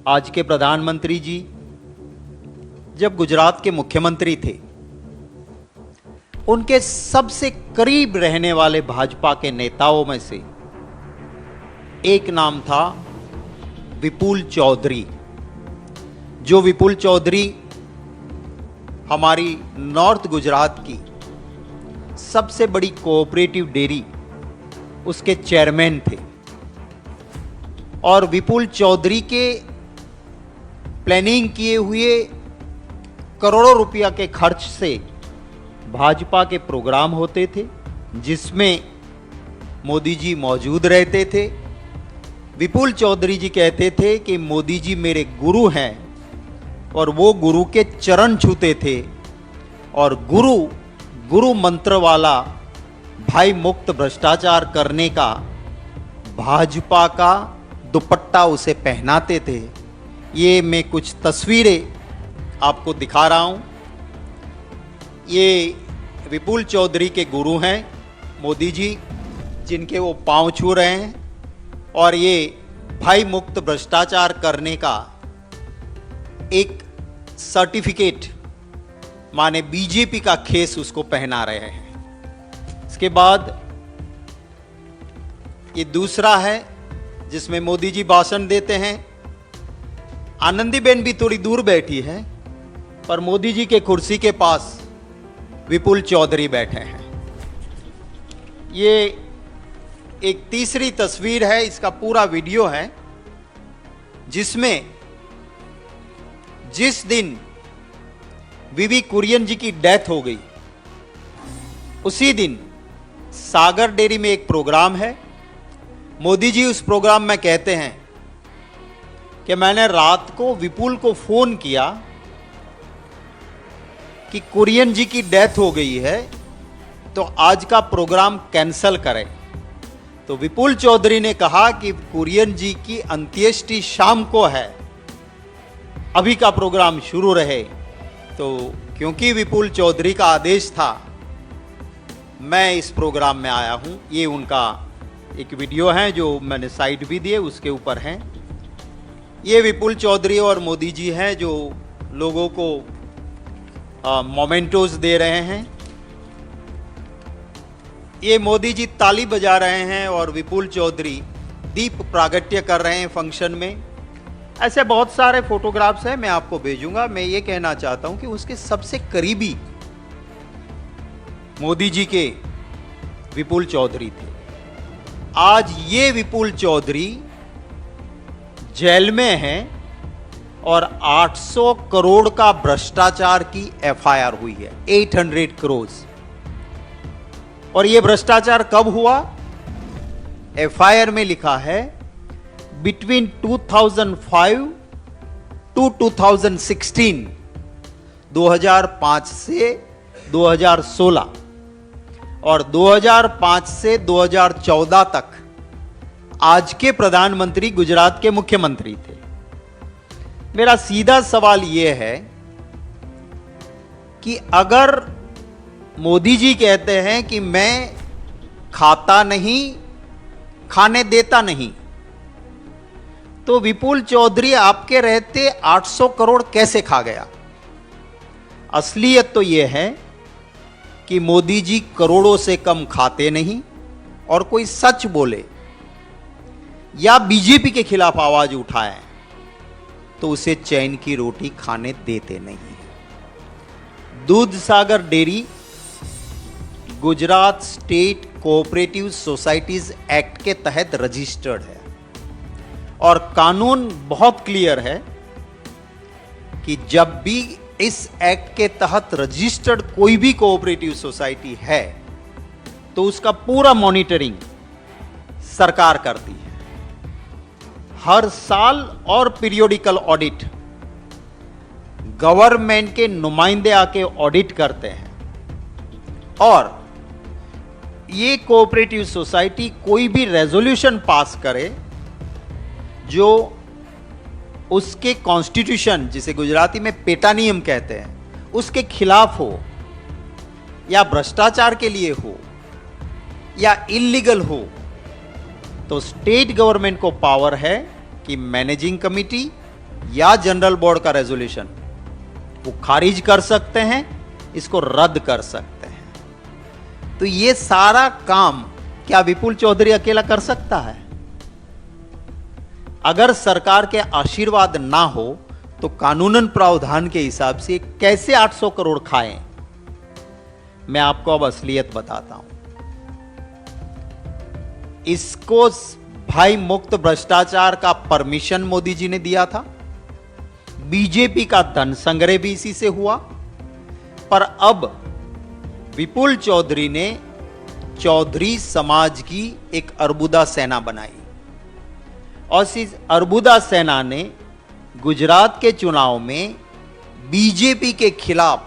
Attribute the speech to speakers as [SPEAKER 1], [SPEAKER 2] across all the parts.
[SPEAKER 1] आज के प्रधानमंत्री जी जब गुजरात के मुख्यमंत्री थे, उनके सबसे करीब रहने वाले भाजपा के नेताओं में से एक नाम था विपुल चौधरी। जो विपुल चौधरी हमारी नॉर्थ गुजरात की सबसे बड़ी कोऑपरेटिव डेयरी उसके चेयरमैन थे। और विपुल चौधरी के प्लानिंग किए हुए करोड़ों रुपया के खर्च से भाजपा के प्रोग्राम होते थे, जिसमें मोदी जी मौजूद रहते थे। विपुल चौधरी जी कहते थे कि मोदी जी मेरे गुरु हैं, और वो गुरु के चरण छूते थे। और गुरु मंत्र वाला भाई मुक्त भ्रष्टाचार करने का भाजपा का दुपट्टा उसे पहनाते थे। ये मैं कुछ तस्वीरें आपको दिखा रहा हूं। ये विपुल चौधरी के गुरु हैं मोदी जी, जिनके वो पांव छू रहे हैं। और ये भाई मुक्त भ्रष्टाचार करने का एक सर्टिफिकेट माने बीजेपी का खेस उसको पहना रहे हैं। इसके बाद ये दूसरा है जिसमें मोदी जी भाषण देते हैं। आनंदीबेन भी थोड़ी दूर बैठी है, पर मोदी जी के कुर्सी के पास विपुल चौधरी बैठे हैं। ये एक तीसरी तस्वीर है, इसका पूरा वीडियो है, जिसमें जिस दिन वीवी कुरियन जी की डेथ हो गई, उसी दिन सागर डेयरी में एक प्रोग्राम है। मोदी जी उस प्रोग्राम में कहते हैं कि मैंने रात को विपुल को फोन किया कि कुरियन जी की डेथ हो गई है, तो आज का प्रोग्राम कैंसल करें। तो विपुल चौधरी ने कहा कि कुरियन जी की अंत्येष्टि शाम को है, अभी का प्रोग्राम शुरू रहे। तो क्योंकि विपुल चौधरी का आदेश था, मैं इस प्रोग्राम में आया हूं। ये उनका एक वीडियो है जो मैंने साइड भी दिए, उसके ऊपर हैं। ये विपुल चौधरी और मोदी जी हैं जो लोगों को मोमेंटोज दे रहे हैं। ये मोदी जी ताली बजा रहे हैं और विपुल चौधरी दीप प्रागट्य कर रहे हैं फंक्शन में। ऐसे बहुत सारे फोटोग्राफ्स हैं, मैं आपको भेजूंगा। मैं ये कहना चाहता हूं कि उसके सबसे करीबी मोदी जी के विपुल चौधरी थे। आज ये विपुल चौधरी जेल में हैं और 800 करोड़ का भ्रष्टाचार की एफआईआर हुई है, 800 करोड़। और ये भ्रष्टाचार कब हुआ? एफआईआर में लिखा है बिटवीन 2005 टू 2016, 2005 से 2016 और 2005 से 2014 तक आज के प्रधानमंत्री गुजरात के मुख्यमंत्री थे। मेरा सीधा सवाल यह है कि अगर मोदी जी कहते हैं कि मैं खाता नहीं, खाने देता नहीं, तो विपुल चौधरी आपके रहते 800 करोड़ कैसे खा गया? असलियत तो यह है कि मोदी जी करोड़ों से कम खाते नहीं, और कोई सच बोले या बीजेपी के खिलाफ आवाज उठाए तो उसे चैन की रोटी खाने देते नहीं। Dudh Sagar dairy Gujarat state cooperative societies act के तहत रजिस्टर्ड है, और कानून बहुत क्लियर है कि जब भी इस एक्ट के तहत रजिस्टर्ड कोई भी कोऑपरेटिव सोसाइटी है तो उसका पूरा मॉनिटरिंग सरकार करती है। हर साल और पीरियोडिकल ऑडिट गवर्नमेंट के नुमाइंदे आके ऑडिट करते हैं। और ये कोऑपरेटिव सोसाइटी कोई भी रेजोल्यूशन पास करे जो उसके कॉन्स्टिट्यूशन, जिसे गुजराती में पेटा नियम कहते हैं, उसके खिलाफ हो, या भ्रष्टाचार के लिए हो, या इल्लीगल हो, तो स्टेट गवर्नमेंट को पावर है कि मैनेजिंग कमिटी या जनरल बोर्ड का रेजोल्यूशन वो खारिज कर सकते हैं, इसको रद्द कर सकते हैं। तो ये सारा काम क्या विपुल चौधरी अकेला कर सकता है? अगर सरकार के आशीर्वाद ना हो तो कानूनन प्रावधान के हिसाब से कैसे 800 करोड़ खाएं? मैं आपको अब असलियत बताता हूं। इसको भाई मुक्त भ्रष्टाचार का परमिशन मोदी जी ने दिया था। बीजेपी का धन संग्रह भी इसी से हुआ। पर अब विपुल चौधरी ने चौधरी समाज की एक अर्बुदा सेना बनाई और इस अर्बुदा सेना ने गुजरात के चुनाव में बीजेपी के खिलाफ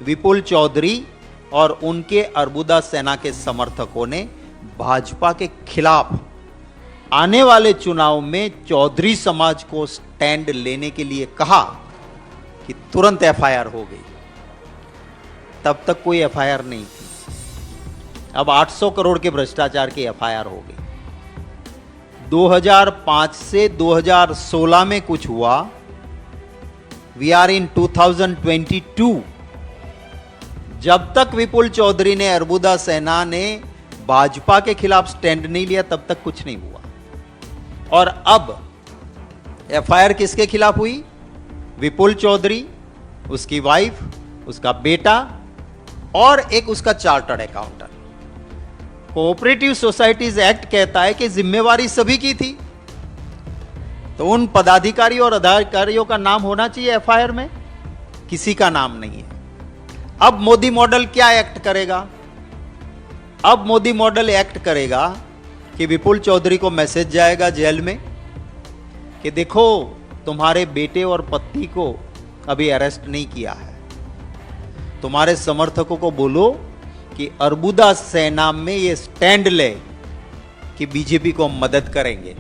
[SPEAKER 1] विपुल चौधरी और उनके अर्बुदा सेना के समर्थकों ने भाजपा के खिलाफ आने वाले चुनाव में चौधरी समाज को स्टैंड लेने के लिए कहा कि तुरंत एफआईआर हो गई। तब तक कोई एफआईआर नहीं थी, अब 800 करोड़ के भ्रष्टाचार की एफआईआर हो गई। 2005 से 2016 में कुछ हुआ, वी आर इन 2022। जब तक विपुल चौधरी ने अर्बुदा सेना ने भाजपा के खिलाफ स्टैंड नहीं लिया तब तक कुछ नहीं हुआ। और अब एफआईआर किसके खिलाफ हुई? विपुल चौधरी, उसकी वाइफ, उसका बेटा और एक उसका chartered accountant. Cooperative societies act कहता है कि जिम्मेवारी सभी की थी, तो उन पदाधिकारी और अधिकारियों का नाम होना चाहिए एफआईआर में, किसी का नाम नहीं है। अब मोदी मॉडल क्या एक्ट करेगा? अब मोदी मॉडल एक्ट करेगा कि विपुल चौधरी को मैसेज जाएगा जेल में कि देखो तुम्हारे बेटे और पत्नी को अभी अरेस्ट नहीं किया है, तुम्हारे समर्थकों को बोलो कि अर्बुदा सेना में ये स्टैंड ले कि बीजेपी को मदद करेंगे,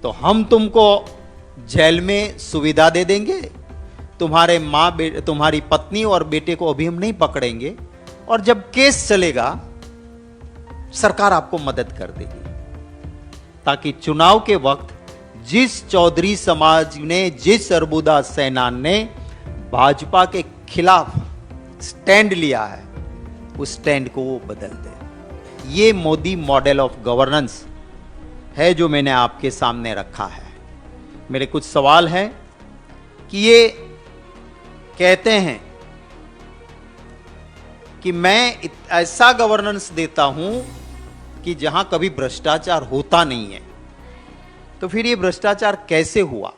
[SPEAKER 1] तो हम तुमको जेल में सुविधा दे देंगे, तुम्हारी पत्नी और बेटे को अभी हम नहीं पकड़ेंगे, और जब केस चलेगा सरकार आपको मदद कर देगी, ताकि चुनाव के वक्त जिस चौधरी समाज ने, जिस अर्बुदा सेना ने भाजपा के खिलाफ स्टैंड लिया है, उस स्टैंड को वो बदल दे। ये मोदी मॉडल ऑफ गवर्नेंस है जो मैंने आपके सामने रखा है। मेरे कुछ सवाल हैं कि ये कहते हैं कि मैं ऐसा गवर्नेंस देता हूं कि जहां कभी भ्रष्टाचार होता नहीं है, तो फिर ये भ्रष्टाचार कैसे हुआ?